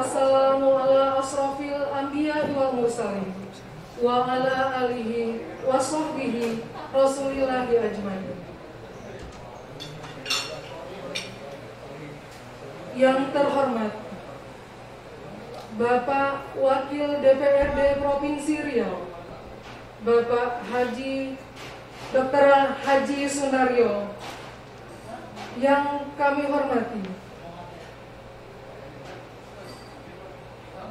wassalamu ala asrafil anbiya wal mursalin wa ala alihi wa sahbihi rasulillahi ajmain. Yang terhormat Bapak Wakil DPRD Provinsi Riau, Bapak Haji Dr. Haji Sunaryo, yang kami hormati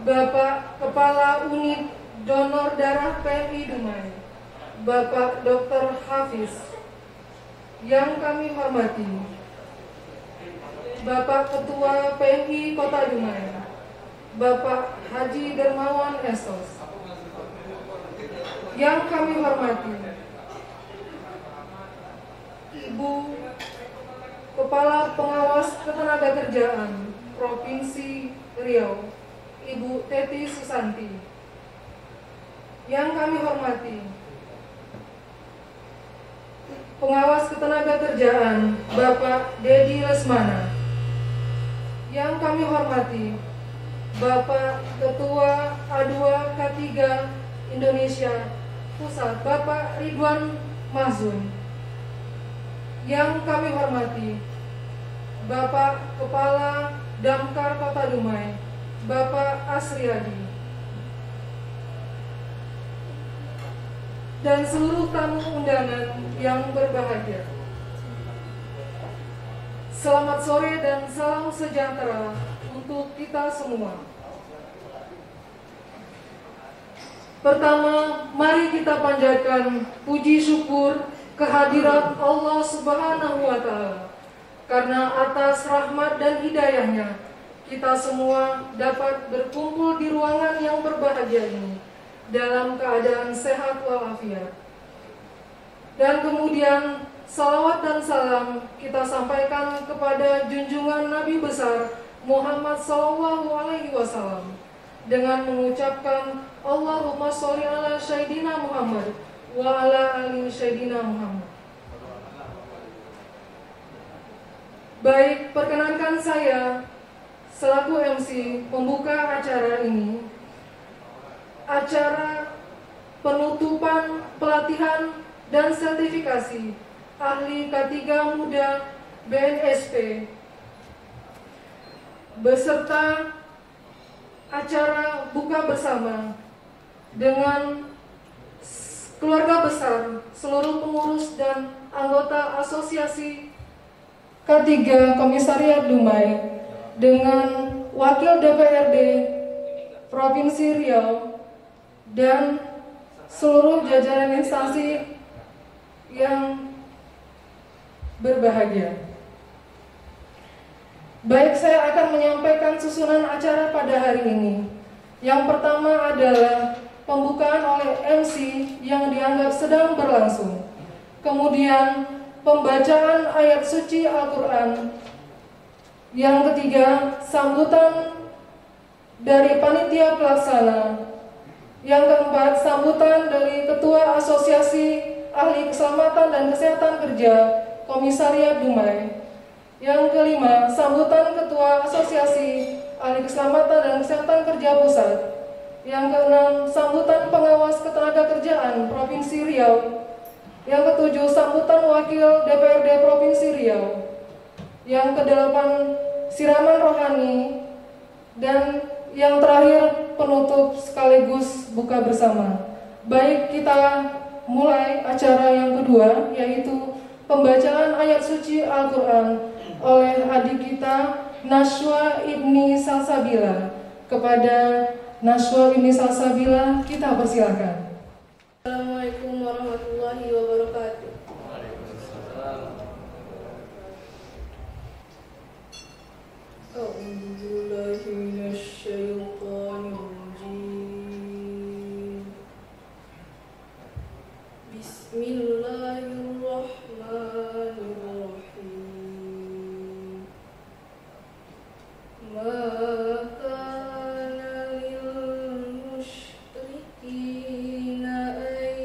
Bapak Kepala Unit Donor Darah PMI Dumai, Bapak Dr. Hafiz, yang kami hormati Bapak Ketua PMI Kota Dumai, Bapak Haji Dermawan Esos, yang kami hormati Ibu Kepala Pengawas Ketenagakerjaan Provinsi Riau, Ibu Teti Susanti, yang kami hormati Pengawas Ketenagakerjaan Bapak Dedi Lesmana, yang kami hormati Bapak Ketua A2 K3 Indonesia Pusat Bapak Ridwan Mahzun, yang kami hormati Bapak Kepala Damkar Kota Dumai Bapak Asriyadi, dan seluruh tamu undangan yang berbahagia. Selamat sore dan salam sejahtera untuk kita semua. Pertama, mari kita panjatkan puji syukur kehadirat Allah Subhanahu wa Ta'ala, karena atas rahmat dan hidayahnya kita semua dapat berkumpul di ruangan yang berbahagia ini dalam keadaan sehat walafiat. Dan kemudian salawat dan salam kita sampaikan kepada junjungan Nabi besar Muhammad SAW dengan mengucapkan Allahumma sholli ala Sayyidina Muhammad wa ala ali Sayyidina Muhammad. Baik, perkenankan saya selaku MC membuka acara ini, acara penutupan pelatihan dan sertifikasi ahli K3 Muda BNSP beserta acara buka bersama dengan keluarga besar, seluruh pengurus dan anggota asosiasi K3 Komisariat Dumai dengan Wakil DPRD Provinsi Riau dan seluruh jajaran instansi yang berbahagia. Baik, saya akan menyampaikan susunan acara pada hari ini. Yang pertama adalah pembukaan oleh MC yang dianggap sedang berlangsung. Kemudian pembacaan ayat suci Al-Quran. Yang ketiga, sambutan dari panitia pelaksana. Yang keempat, sambutan dari Ketua Asosiasi Ahli Keselamatan dan Kesehatan Kerja Komisariat Dumai. Yang kelima, sambutan Ketua Asosiasi Ahli Keselamatan dan Kesehatan Kerja Pusat. Yang keenam, sambutan Pengawas Ketenagakerjaan Provinsi Riau. Yang ketujuh, sambutan Wakil DPRD Provinsi Riau. Yang kedelapan, siraman rohani. Dan yang terakhir, penutup sekaligus buka bersama. Baik, kita mulai acara yang kedua, yaitu pembacaan ayat suci Al-Quran oleh adik kita Nashwa Ibni Salsabila. Kepada Nashwa Ibni Salsabila kita persilakan. Assalamualaikum warahmatullahi wabarakatuh. Bismillahirrahmanirrahim. Ma kana lil musyrikina ay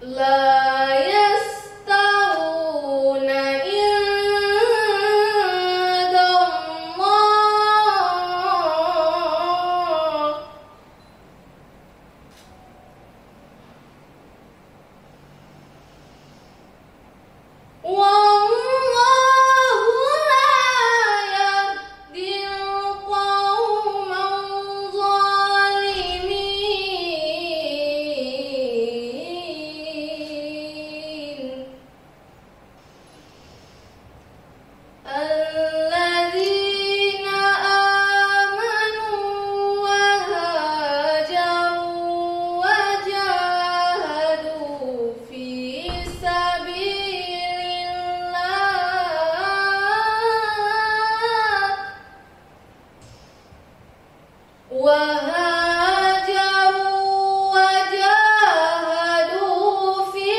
لا يستوون عند الله والله لا يهدي القوم الظالمين الذين آمنوا وهاجروا وجاهدوا في سبيل الله وهاجروا وجاهدوا في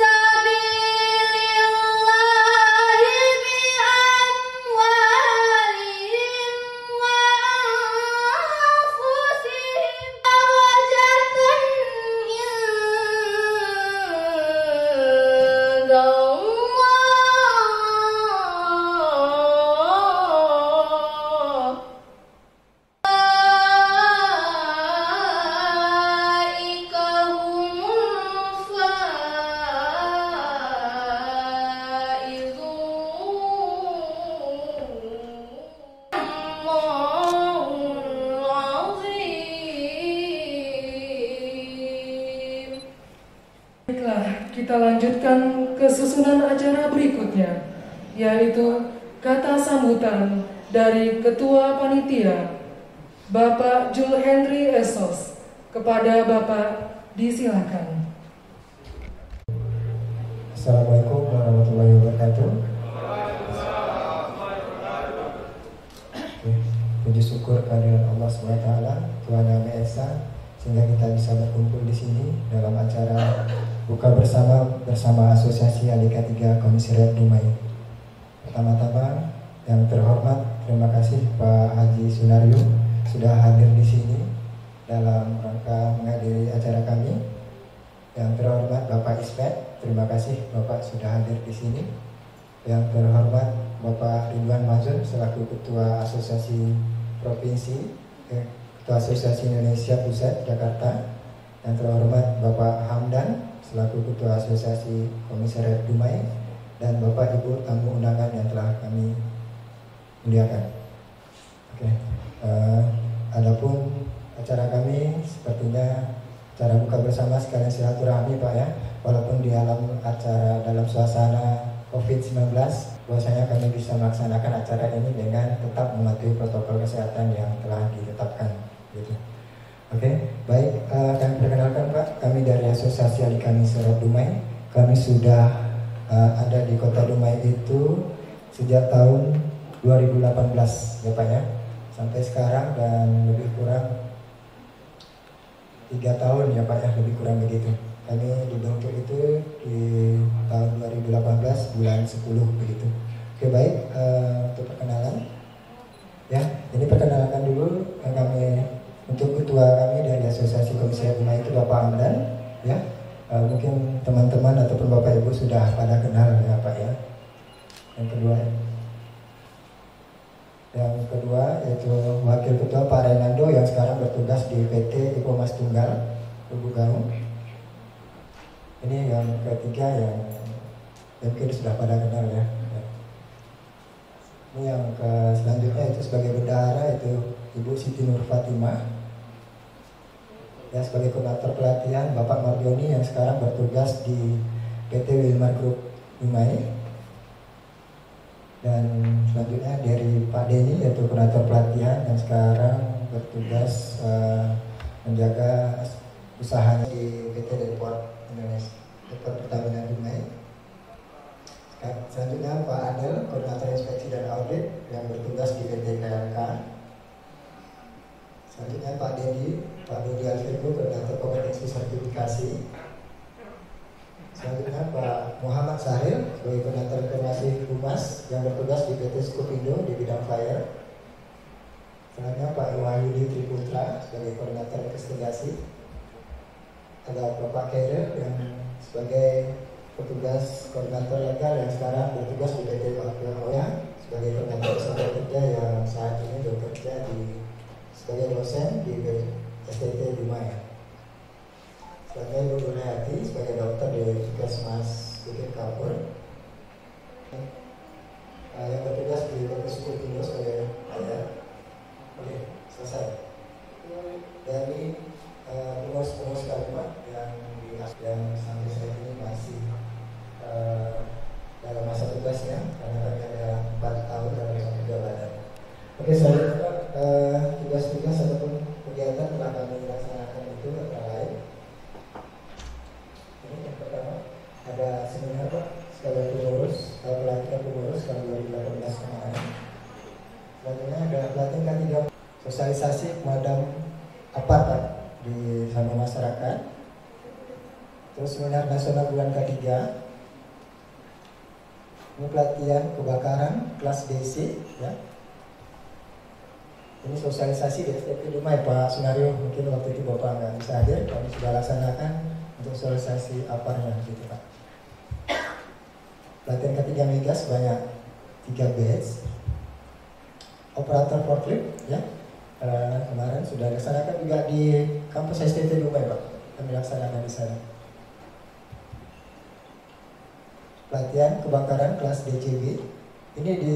سبيل الله بأموالهم وأنفسهم درجة عند الله أولئك هم الفائزون الله العظيم. Baiklah, kita lanjutkan ke susunan acara berikutnya, yaitu kata sambutan dari Ketua Panitia, Bapak Jul Henry Esos. Kepada Bapak, disilakan. Assalamualaikum warahmatullahi wabarakatuh. Puji syukur kehadirat Allah SWT, Tuhan Yang Maha Esa, sehingga kita bisa berkumpul di sini dalam acara buka bersama Asosiasi Alika 3 Komisi Rakyat Dumai. Pertama-tama, yang terhormat, terima kasih Pak Haji Sunario sudah hadir di sini dalam rangka menghadiri acara kami. Yang terhormat Bapak Ismet, terima kasih Bapak sudah hadir di sini. Yang terhormat Bapak Ridwan Mazun selaku Ketua Asosiasi Provinsi, Ketua Asosiasi Indonesia Pusat Jakarta. Yang terhormat Bapak Hamdan selaku Ketua Asosiasi Komisariat Dumai, dan Bapak Ibu tamu undangan yang telah kami muliakan. Oke, adapun acara kami sepertinya acara buka bersama sekalian silaturahmi Pak ya, walaupun di dalam suasana COVID-19, bahwasanya kami bisa melaksanakan acara ini dengan tetap mematuhi protokol kesehatan yang telah ditetapkan gitu. Oke, baik, kami perkenalkan Pak, kami dari Asosiasi Alika Miserot Dumai. Kami sudah ada di Kota Dumai itu sejak tahun 2018 ya Pak ya, sampai sekarang, dan lebih kurang 3 tahun ya Pak ya, lebih kurang begitu. Kami dibentuk itu di tahun 2018 bulan 10 begitu. Oke, baik, untuk perkenalan ya, ini perkenalkan dulu kami untuk ketua kami dari Asosiasi Komisi Dumai itu Bapak Hamdan ya. Mungkin teman-teman ataupun Bapak Ibu sudah pada kenal ya Pak ya. Yang kedua yaitu Wakil Ketua Pak Renando yang sekarang bertugas di PT Ipo Mas Tunggal Lubuk Garung. Ini yang ketiga yang mungkin sudah pada kenal ya. Ini yang selanjutnya itu sebagai bendahara itu Ibu Siti Nur Fatimah. Ya, sebagai koordinator pelatihan Bapak Mardioni yang sekarang bertugas di PT Wilmar Group Dumai. Dan selanjutnya dari Pak Denny yaitu koordinator pelatihan yang sekarang bertugas menjaga usahanya di PT Delport Indonesia, Delport Pertamina Dumai. Selanjutnya Pak Adel, koordinator inspeksi dan audit yang bertugas di PT KLK. Selanjutnya Pak Dedi Alfirgo, koordinator kompetensi sertifikasi. Selanjutnya Pak Muhammad Sahil sebagai koordinator informasi humas yang bertugas di PT Skupindo di bidang fire. Selanjutnya Pak Wahyudi Triputra sebagai koordinator investigasi. Ada Bapak Khairil yang sebagai petugas koordinator legal yang sekarang bertugas di PT Oya, sebagai koordinator usaha kerja yang saat ini bekerja sebagai dosen di STT Dumai. Sebagai Ibu Gunayati sebagai dokter di Puskesmas Bukit Kapur, yang bertugas di PT Suku Tindo sebagai ayah. Oke, selesai. Dari pengurus-pengurus kalimat yang sampai saat ini masih dalam masa tugasnya, karena kami ada 4 tahun dalam satu jabatan. Oke, selanjutnya tugas-tugas ataupun kegiatan telah kami laksanakan itu antara lain. Ini yang pertama ada seminar Pak, sekalian pengurus, pelatihan pengurus tahun 2018 kemarin. Selanjutnya ada pelatihan ketiga, sosialisasi pemadam aparat di sama masyarakat. Terus seminar nasional bulan ketiga. Ini pelatihan kebakaran kelas DC, ya. Ini sosialisasi di STP Dumai Pak Sunario, mungkin waktu itu Bapak nggak bisa hadir, kami sudah laksanakan untuk sosialisasi aparnya gitu Pak. Pelatihan ketiga migas sebanyak 3 batch. Operator forklift, ya. Kemarin sudah laksanakan juga di kampus STT Dumai Pak, kami laksanakan di sana. Pelatihan kebakaran kelas DCB ini di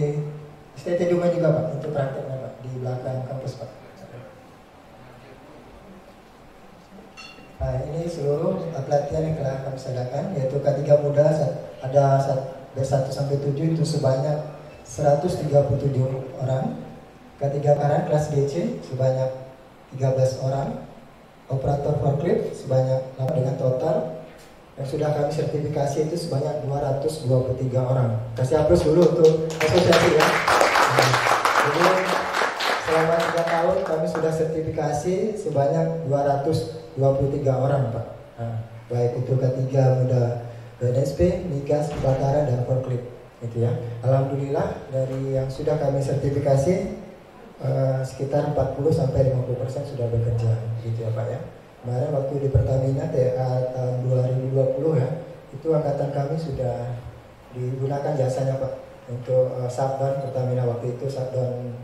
STT Dumai juga Pak, untuk prakteknya Pak, di belakang kampus Pak. Nah, ini seluruh pelatihan yang telah kami sediakan, yaitu K3 muda ada dari 1 sampai 7 itu sebanyak 137 orang. K3 karan kelas DC sebanyak 13 orang. Operator forklift sebanyak 8 dengan total yang sudah kami sertifikasi itu sebanyak 223 orang. Kasih aplaus dulu untuk asosiasi ya. Jadi selama 3 tahun kami sudah sertifikasi sebanyak 223 orang Pak. Nah, baik itu K3 muda BNSP, migas, kebakaran dan forklift gitu ya. Alhamdulillah dari yang sudah kami sertifikasi sekitar 40-50% sudah bekerja gitu ya Pak ya. Kemarin waktu di Pertamina TA tahun 2020 ya, itu angkatan kami sudah digunakan jasanya Pak untuk shutdown Pertamina waktu itu, shutdown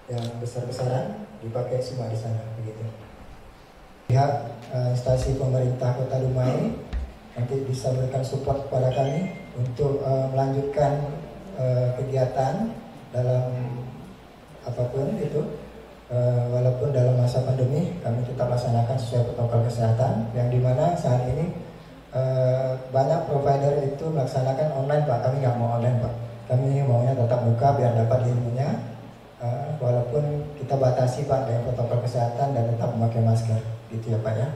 yang besar-besaran dipakai semua di sana begitu. Pihak instansi pemerintah Kota Dumai nanti bisa memberikan support kepada kami untuk melanjutkan kegiatan dalam apapun itu. Walaupun dalam masa pandemi kami tetap laksanakan sesuai protokol kesehatan, yang dimana saat ini banyak provider itu melaksanakan online Pak. Kami nggak mau online Pak, kami maunya tetap muka biar dapat ilmunya, walaupun kita batasi Pak dengan protokol kesehatan dan tetap memakai masker gitu ya Pak ya.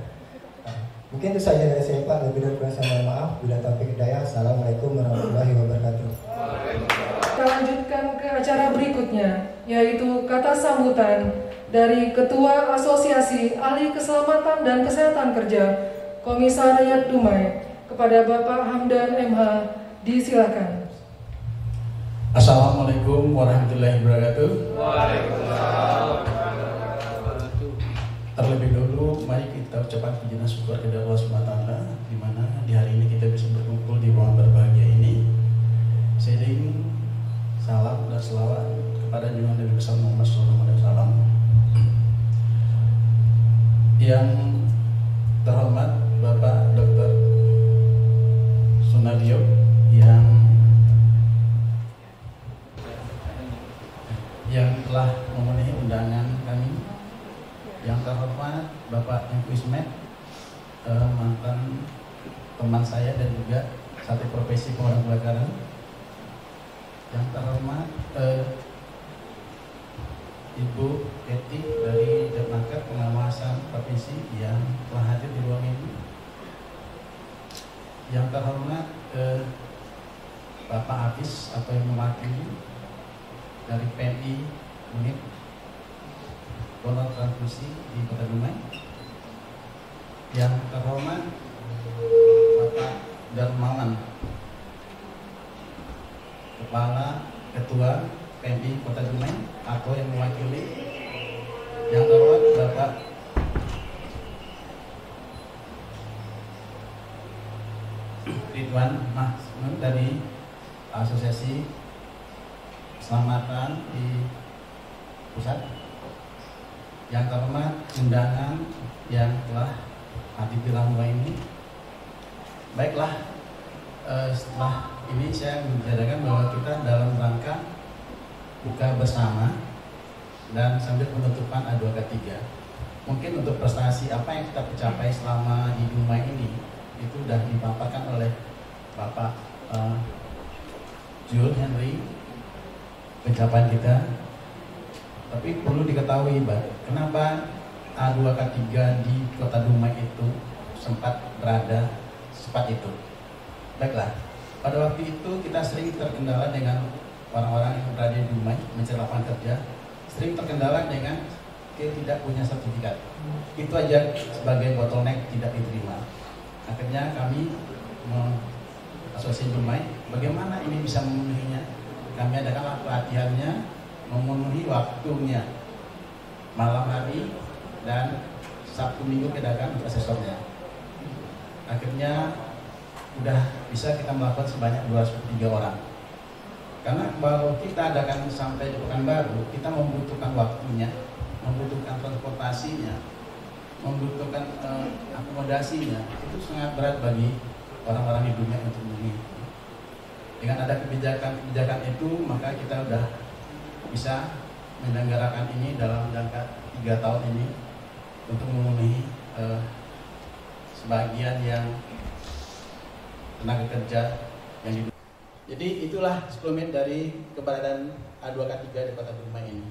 Mungkin itu saja dari saya Pak, lebih dari kurang saya mohon maaf. Bila taufik hidayah, assalamualaikum warahmatullahi wabarakatuh. Kita lanjutkan ke acara berikutnya, yaitu kata sambutan dari Ketua Asosiasi Ahli Keselamatan dan Kesehatan Kerja Komisariat Dumai kepada Bapak Hamdan MH. Disilakan. Assalamualaikum warahmatullahi wabarakatuh. Waalaikumsalam. Terlebih dulu, mari kita ucapkan puji dan syukur kepada Allah SWT, di mana di hari ini kita bisa berkumpul di ruangan berbahagia ini. Sering salam dan selawat kepada junjungan Nabi besar Muhammad SAW. Yang terhormat Bapak Dr. Sunadio yang telah memenuhi undangan kami. Yang terhormat Bapak Engku Ismet, mantan teman saya dan juga satu profesi pemadam kebakaran. Yang terhormat Ibu Eti dari Depnaker Pengawasan Provinsi yang telah hadir di ruang ini. Yang terhormat Bapak Hafiz atau yang mewakili dari PMI Unit Donor Transfusi di Kota Dumai. Yang terhormat Bapak Darmawan, Kepala Ketua PMI Kota Dumai atau yang mewakili. Yang terhormat Bapak Ridwan Mahmud dari Asosiasi Keselamatan di Pusat. Yang terhormat undangan yang telah hadir di rumah ini. Baiklah, setelah ini saya menjadikan bahwa kita dalam rangka buka bersama dan sambil penutupan A2K3. Mungkin untuk prestasi apa yang kita capai selama di rumah ini itu sudah dipaparkan oleh Bapak Jules Henry pencapaian kita. Tapi perlu diketahui, kenapa A2K3 di Kota Dumai itu sempat berada secepat itu. Baiklah, pada waktu itu kita sering terkendala dengan orang-orang yang berada di Dumai mencari lapangan kerja, sering terkendala dengan tidak punya sertifikat. Itu aja sebagai bottleneck tidak diterima. Akhirnya kami Asosiasi Dumai, bagaimana ini bisa memenuhinya? Kami adakan pelatihannya, memenuhi waktunya, malam hari dan Sabtu Minggu kita akan asesornya. Akhirnya udah bisa kita melakukan sebanyak 203 orang. Karena kalau kita adakan sampai di Pekanbaru, kita membutuhkan waktunya, membutuhkan transportasinya, membutuhkan akomodasinya. Itu sangat berat bagi orang-orang di dunia untuk memenuhi. Dengan ada kebijakan itu, maka kita udah bisa menyelenggarakan ini dalam jangka 3 tahun ini untuk memenuhi sebagian yang tenaga kerja yang di. Jadi itulah suplemen dari keberadaan A2K3 di Kota Dumai ini.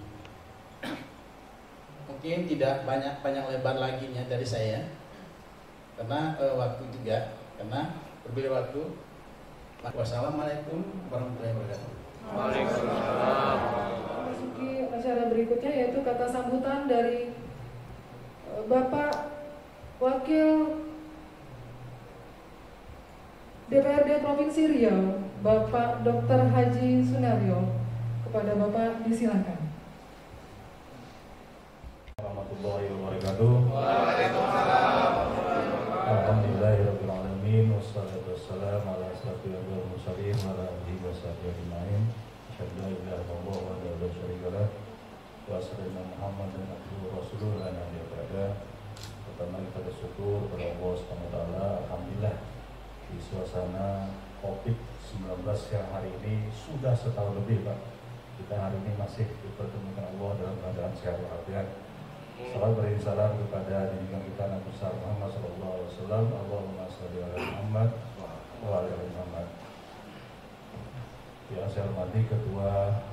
Mungkin tidak banyak lebar lagi dari saya karena waktu juga, karena berbeda waktu. Wassalamualaikum warahmatullahi wabarakatuh. Waalaikumsalam. Masuki acara berikutnya yaitu kata sambutan dari Bapak Wakil DPRD Provinsi Riau, Bapak Dr. Haji Sunaryo. Kepada Bapak disilakan. Warahmatullahi wabarakatuh. Waalaikumsalam. Alhamdulillahirabbil alamin wassalatu wassalamu ala asyrofil mursalin wa ala alihi washabbihi ajmain. Asyhadu an la ilaha illallah wa la syarika lah wa asyhadu anna Muhammadan abduhu wa rasuluhu la nabiyya ba'da. Pertama kita bersyukur kepada Allah Subhanahu wa taala, alhamdulillah di suasana Covid-19 yang hari ini sudah setahun lebih, Pak. Kita hari ini masih dipertemukan Allah dalam keadaan sehat walafiat. Salam beri salam kepada junjungan kita Nabi besar Muhammad sallallahu alaihi wasallam. Allahumma shalli ala Muhammad wa ala ali Muhammad. Yang saya hormati Ketua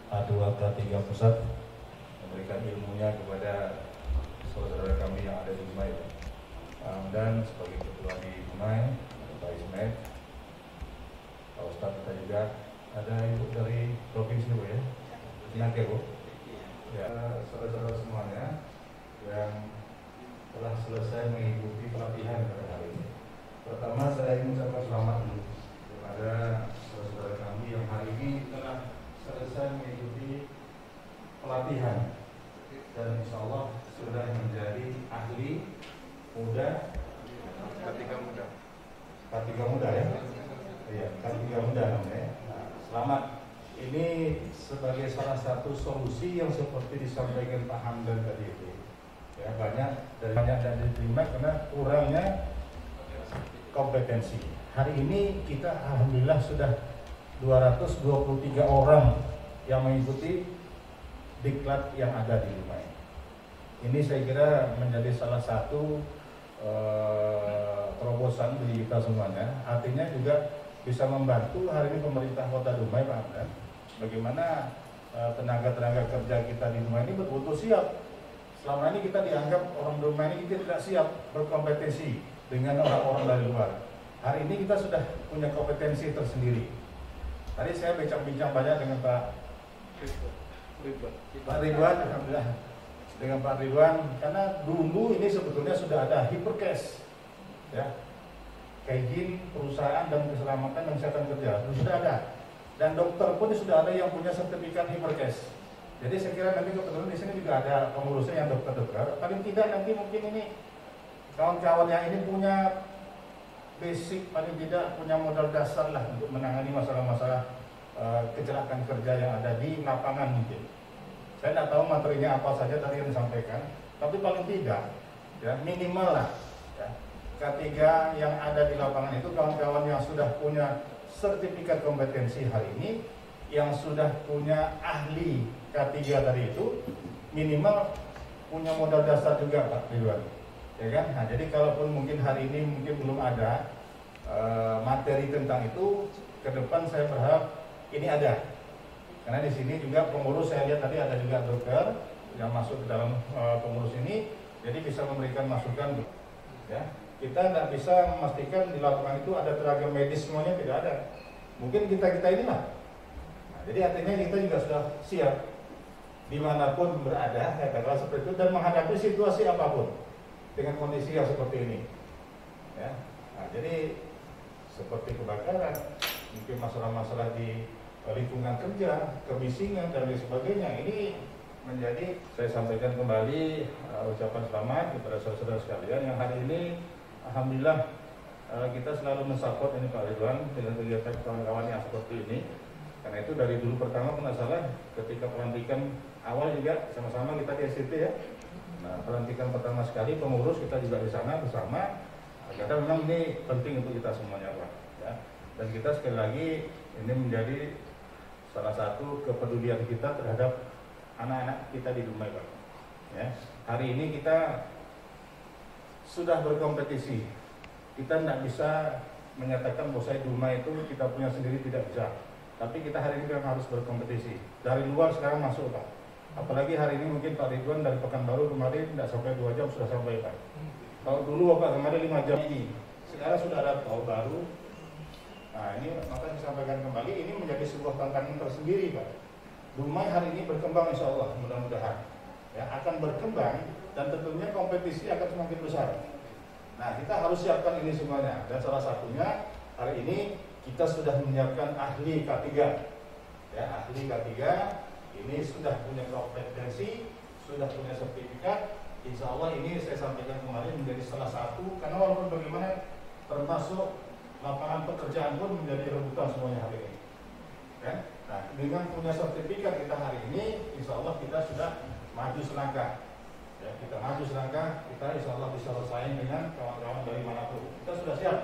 A2K3 Pusat memberikan ilmunya kepada saudara kami yang ada di Dumai. Dan sebagai ketua di Dumai, Pak Ismail, Pak Ustadz, kita juga ada ibu dari provinsi Bu ya, Nangke Bu. Ya, saudara-saudara semuanya yang telah selesai mengikuti pelatihan pada hari ini. Pertama saya ingin mengucapkan selamat dulu kepada saudara-saudara kami yang hari ini telah selesai mengikuti pelatihan dan insya Allah sudah menjadi ahli muda K3 muda ya. Iya, K3 muda namanya. Nah, selamat. Ini sebagai salah satu solusi yang seperti disampaikan Pak Hamdan tadi itu. Ya, banyak dan diterima karena kurangnya kompetensi. Hari ini kita alhamdulillah sudah 223 orang yang mengikuti diklat yang ada di Dumai. Ini saya kira menjadi salah satu terobosan bagi kita semuanya. Artinya juga bisa membantu hari ini pemerintah Kota Dumai, Pak Hamdan, bagaimana tenaga-tenaga kerja kita di Dumai ini betul-betul siap. Selama ini kita dianggap orang Dumai ini kita tidak siap berkompetensi dengan orang-orang dari luar. Hari ini kita sudah punya kompetensi tersendiri. Tadi saya bincang-bincang banyak dengan Pak Ridwan, alhamdulillah, dengan Pak Ridwan, karena dulu ini sebetulnya sudah ada Hipercase, ya, izin perusahaan dan keselamatan dan kesehatan kerja sudah ada, dan dokter pun sudah ada yang punya sertifikat Hipercase. Jadi saya kira nanti kebetulan di sini juga ada pengurusnya yang dokter-dokter. Paling tidak nanti mungkin ini kawan-kawan yang ini punya basic paling tidak punya modal dasar lah untuk menangani masalah-masalah kecelakaan kerja yang ada di lapangan mungkin. Saya tidak tahu materinya apa saja tadi yang disampaikan, tapi paling tidak ya minimal lah ya, K3 yang ada di lapangan itu kawan-kawan yang sudah punya sertifikat kompetensi hari ini, yang sudah punya ahli K3 tadi itu minimal punya modal dasar juga Pak Ridwan, ya kan? Nah, jadi kalaupun mungkin hari ini mungkin belum ada materi tentang itu, ke depan saya berharap ini ada. Karena di sini juga pengurus saya lihat tadi ada juga dokter yang masuk ke dalam pengurus ini, jadi bisa memberikan masukan. Ya, kita tidak bisa memastikan di lapangan itu ada tenaga medis semuanya, tidak ada. Mungkin kita inilah. Nah, jadi artinya kita juga sudah siap dimanapun berada, ya katakan seperti itu, dan menghadapi situasi apapun dengan kondisi yang seperti ini. Ya, nah, jadi seperti kebakaran, mungkin masalah-masalah di lingkungan kerja, kebisingan dan lain sebagainya, ini menjadi, saya sampaikan kembali ucapan selamat kepada saudara-saudara sekalian yang hari ini alhamdulillah kita selalu mensupport ini Pak Ridwan dengan kegiatan kawan-kawan yang seperti ini. Karena itu dari dulu pertama pun salah ketika pelantikan awal juga sama-sama kita di SCT ya. Nah, pelantikan pertama sekali pengurus kita juga di sana bersama. Karena memang ini penting untuk kita semuanya Pak. Ya. Dan kita sekali lagi ini menjadi salah satu kepedulian kita terhadap anak-anak kita di Dumai Pak. Ya. Hari ini kita sudah berkompetisi. Kita tidak bisa menyatakan bahwa saya Dumai itu kita punya sendiri, tidak bisa. Tapi kita hari ini harus berkompetisi. Dari luar sekarang masuk Pak. Apalagi hari ini mungkin Pak Ridwan dari Pekanbaru kemarin tidak sampai 2 jam sudah sampai Pak. Kalau dulu Bapak kemarin 5 jam ini. Sekarang sudah ada tol baru. Nah ini maka disampaikan kembali, ini menjadi sebuah tantangan tersendiri Pak. Dumai hari ini berkembang insya Allah, mudah-mudahan ya, akan berkembang dan tentunya kompetisi akan semakin besar. Nah kita harus siapkan ini semuanya, dan salah satunya hari ini kita sudah menyiapkan ahli K3 ya, ahli K3 ini sudah punya kompetensi, sudah punya sertifikat. Insya Allah ini saya sampaikan kemarin menjadi salah satu, karena walaupun bagaimana termasuk lapangan pekerjaan pun menjadi rebutan semuanya hari ini. Ya? Nah, dengan punya sertifikat kita hari ini, insya Allah kita sudah maju selangkah. Ya, kita maju selangkah, kita insya Allah bisa bersaing dengan kawan-kawan dari manapun. Kita sudah siap.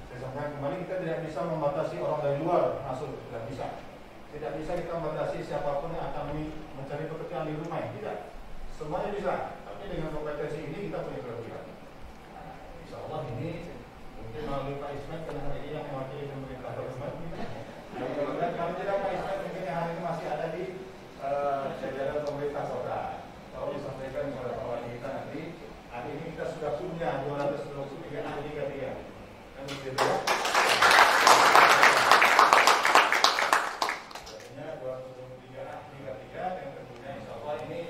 Saya sampaikan kembali, kita tidak bisa membatasi orang dari luar masuk, tidak bisa. Tidak bisa kita membatasi siapapun yang akan mencari pekerjaan di rumah, tidak. Semuanya bisa. Tapi dengan kompetensi ini kita punya kelebihan. Nah, insya Allah ini mungkin melalui Pak Ismet karena hari ini yang mewakili pemerintah Ismet. Dan kalau tidak Pak Ismet mungkin yang hari ini masih ada di jajaran pemerintah kota. Kalau disampaikan kepada Pak Wali kita nanti, hari ini kita sudah punya 223 ahli K3. Kan begitu ya? Artinya 223 ahli K3 yang tentunya insya Allah ini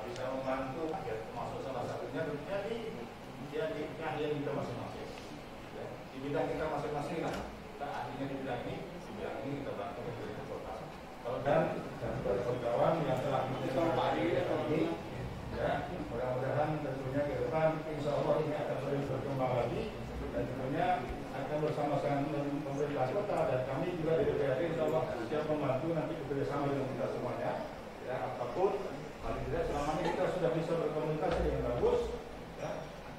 bisa membantu, ya, termasuk salah satunya tentunya di keahlian kita masing-masing. Di bidang kita masing-masing lah, kita ahlinya di bidang ini kita bantu pemerintah kota. Kalau dan kawan-kawan yang telah menonton hari ini, ya, mudah-mudahan tentunya ke depan insya Allah ini akan terus berkembang lagi, dan tentunya akan bersama-sama dengan pemerintah kota dan kami juga di DPRD insya Allah siap membantu nanti bekerjasama dengan kita semuanya. Ya, apapun, paling tidak selama ini kita sudah bisa berkomunikasi dengan bagus. Ya,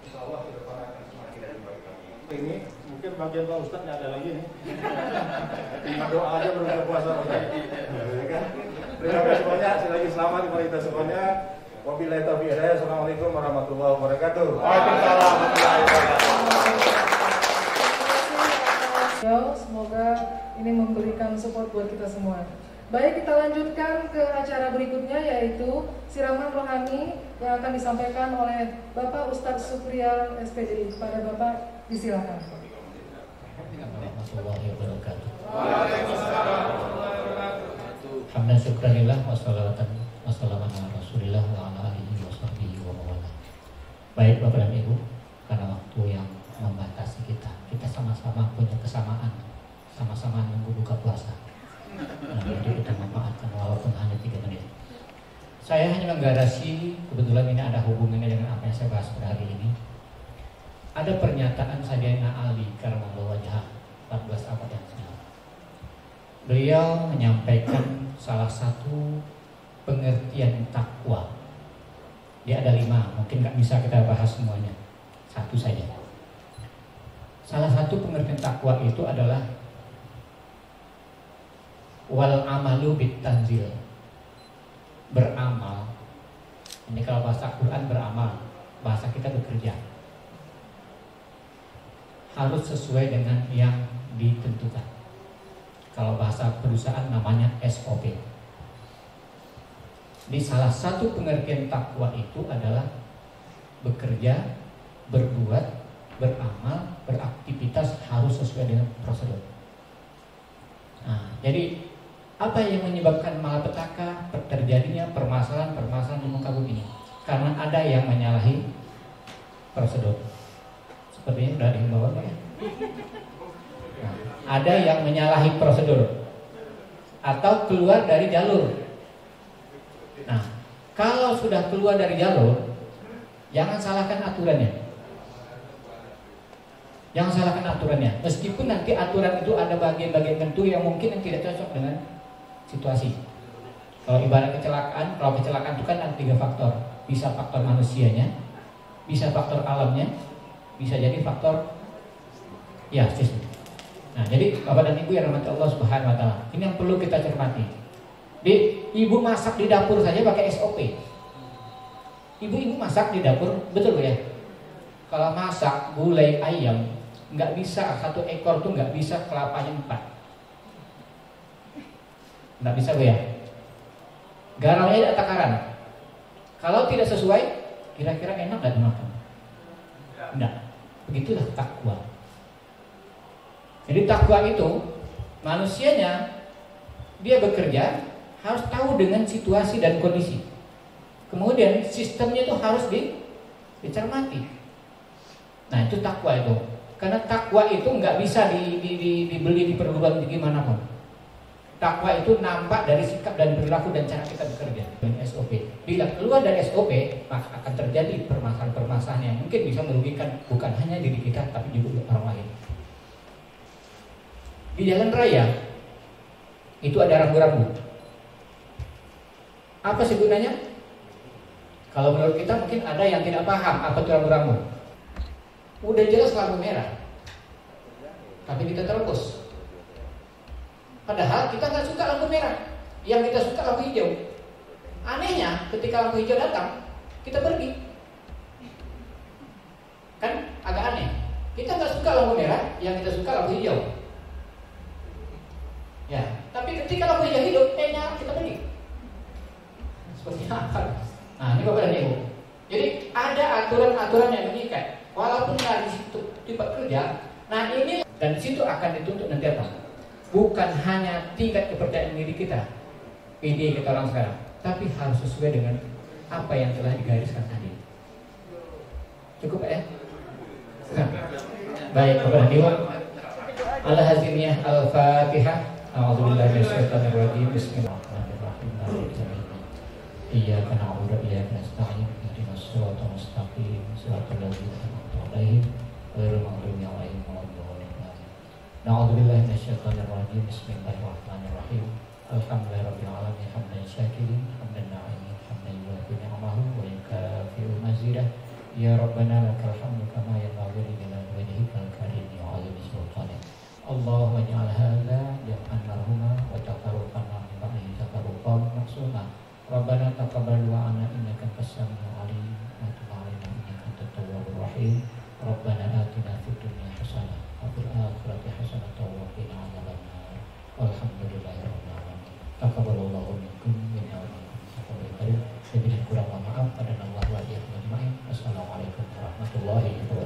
insya Allah ke depan akan semakin lebih baik lagi. Ini mungkin bagian Pak Ustadz ada lagi nih. Tinggal doa aja berbuka puasa Ustaz. Terima kasih banyak. Sekali lagi selamat kepada kita semuanya. Wabillahi taufiq wal hidayah. Assalamualaikum warahmatullahi wabarakatuh. Waalaikumsalam warahmatullahi wabarakatuh. Semoga ini memberikan support buat kita semua. Baik, kita lanjutkan ke acara berikutnya, yaitu siraman rohani yang akan disampaikan oleh Bapak Ustadz Supriyal SPDI. Pada Bapak disilakan. Warahmatullahi wabarakatuh. Hamdan syukranillah wassalawatan wassalamu ala rasulillah wa ala alihi wa sahbihi wa mawala. Baik Bapak dan Ibu, karena waktu yang membatasi kita sama-sama punya kesamaan, sama-sama nunggu buka puasa. Nah, jadi kita memanfaatkan walaupun hanya 3 menit. Saya hanya menggarasi, kebetulan ini ada hubungannya dengan apa yang saya bahas pada hari ini. ada pernyataan Sayyidina Ali karramallahu wajhah 14 abad yang silam. Beliau menyampaikan salah satu pengertian takwa. Dia ada 5, mungkin nggak bisa kita bahas semuanya, satu saja. Salah satu pengertian takwa itu adalah wal amalu bit tanzil, beramal. Ini kalau bahasa Quran beramal, bahasa kita bekerja. Harus sesuai dengan yang ditentukan. Kalau bahasa perusahaan namanya SOP. Di salah satu pengertian takwa itu adalah bekerja, berbuat, beramal, beraktivitas harus sesuai dengan prosedur. Nah, jadi apa yang menyebabkan malapetaka terjadinya permasalahan-permasalahan di muka bumi ini? Karena ada yang menyalahi prosedur. Sepertinya sudah dihimbau ya. Nah, ada yang menyalahi prosedur atau keluar dari jalur. Nah, kalau sudah keluar dari jalur, jangan salahkan aturannya. Jangan salahkan aturannya. Meskipun nanti aturan itu ada bagian-bagian tertentu yang mungkin yang tidak cocok dengan situasi. Kalau ibarat kecelakaan, kalau kecelakaan itu kan ada 3 faktor. Bisa faktor manusianya, bisa faktor alamnya, bisa jadi faktor ya sistem. Nah, jadi Bapak dan Ibu yang rahmati Allah Subhanahu wa taala, ini yang perlu kita cermati. Ibu masak di dapur saja pakai SOP. Ibu-ibu masak di dapur, betul Bu ya? Kalau masak gulai ayam, nggak bisa 1 ekor tuh nggak bisa kelapanya 4. Nggak bisa Bu ya? Garamnya ada takaran. Kalau tidak sesuai, kira-kira enak nggak dimakan? Enggak. Begitulah takwa. Jadi takwa itu manusianya dia bekerja harus tahu dengan situasi dan kondisi. Kemudian sistemnya itu harus dicermati. Nah, itu takwa itu. Karena takwa itu nggak bisa dibeli di perguruan tinggi manapun. Takwa itu nampak dari sikap dan perilaku dan cara kita bekerja dengan SOP. Bila keluar dari SOP, maka akan terjadi permasalahan-permasalahan yang mungkin bisa merugikan bukan hanya diri kita tapi juga orang lain. Di jalan raya itu ada rambu-rambu. Apa sih gunanya? Kalau menurut kita mungkin ada yang tidak paham apa itu rambu-rambu. Udah jelas lampu merah, tapi kita terobos. Padahal kita nggak suka lampu merah, yang kita suka lampu hijau. Anehnya, ketika lampu hijau datang, kita pergi. Kan agak aneh. Kita nggak suka lampu merah, yang kita suka lampu hijau. Ya, tapi ketika lampu hijau hidup, kita pergi. Seperti apa? Nah, ini Bapak dan Ibu. Jadi ada aturan-aturan yang mengikat. Walaupun nggak di situ tiba kerja, nah ini dan di situ akan dituntut nanti apa? Bukan hanya tingkat kepercayaan diri kita, PD kita orang sekarang, tapi harus sesuai dengan apa yang telah digariskan tadi. Cukup ya? Nah, baik, Bapak dan Ibu. Al-Hazimiyah Al-Fatihah. A'udzubillahi minasyaitonir rajim. Bismillahirrahmanirrahim. Iyyaka na'budu wa iyyaka nasta'in. Ihdinas siratal mustaqim. Siratal ladzina an'amta 'alaihim ghairil maghdubi 'alaihim waladdallin. Na'udzubillahi minasyaitonir rajim. Bismillahirrahmanirrahim. Alhamdulillahirabbil alamin. Hamdan syakirin, hamdan na'imin, hamdan yuwafi ni'amahu wa yukafi'u mazidah. Ya Rabbana lakal hamdu kama yanbaghi li jalali wajhikal karim wa 'azimi sultanik. Allahumma ij'al hadza jam'an marhuma wa tafarruqan min ba'dihi tafarruqan maksuma. Rabbana taqabbal du'ana innaka antas samiul 'alim wa tub 'alaina innaka antat tawwabur rahim. Rabbana atina fid dunya hasanah wa fil akhirati hasanah wa qina adzabannar. Walhamdulillahirabbil alamin. Taqabbalallahu minkum wa minna taqabbal karim. Saya kurang maaf pada Allah wa iyyakum ajmain. Assalamualaikum warahmatullahi wabarakatuh.